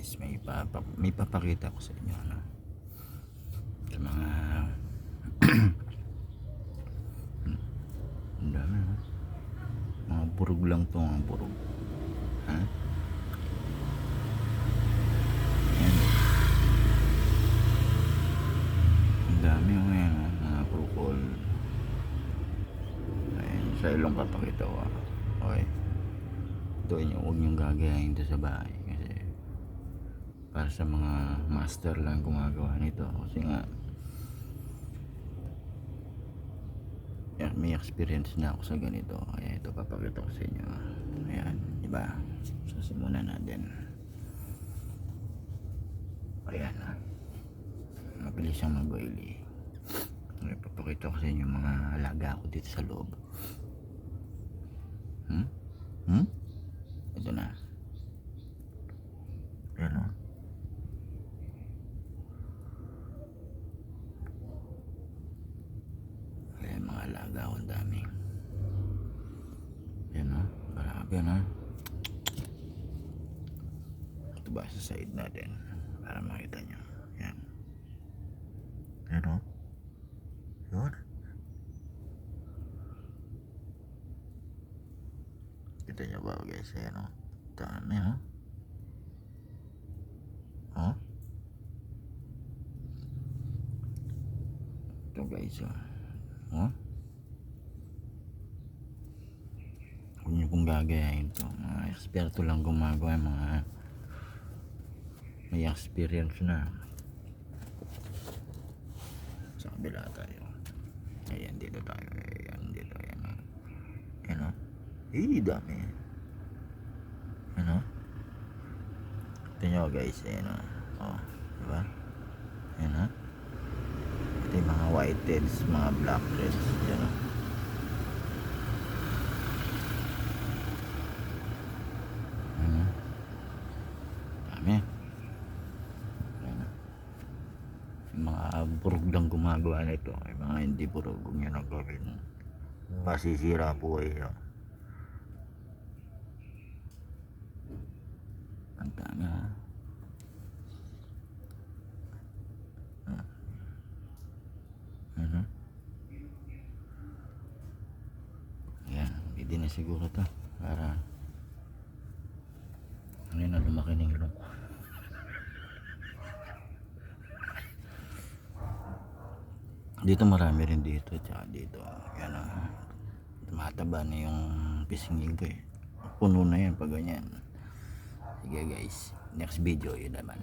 guys, may papakita ko sa inyo sa mga ang dami mga burog lang to, mga burog ha. Ayan. Ang dami ngayon mga prukol. Ayan, sa ilong papakita ko okay. Ito huwag niyong gagayahin ito sa bahay kasi para sa mga master lang gumagawa nito kasi nga may experience na ako sa ganito kaya ito papakita ko sa inyo. Ayan, diba? Sasimulan natin. Ayan mabilis siyang mag-oily. Papakita ko sa inyo mga alaga ko dito sa loob. Ito na. Ayan ayan mga alaga ko, ang dami. Ayan marami ito ba sa side natin para makita nyo. Ayan yun. Kita nyo ba guys? Ayan dami ito guys huwag nyo pong gagayahin ito, mga eksperto lang gumagawa, mga may experience na. Sa kabila tayo. Ayan dito tayo. Ayan dito. Ayan dami. Ito nyo guys. Ayan diba? Ayan ito yung mga white heads, mga black heads. Ayan dami. Mga burog lang gumagawa nito. Ay mga hindi burog kung yun ang gawin, masisira po kayo. Ang dami ayan, hindi na siguro to para na lumaki ng ilong. Dito marami rin dito, tsaka dito. Yan tumataba na yung pisngin ko puno na yan pag ganyan. Sige guys, next video yun naman.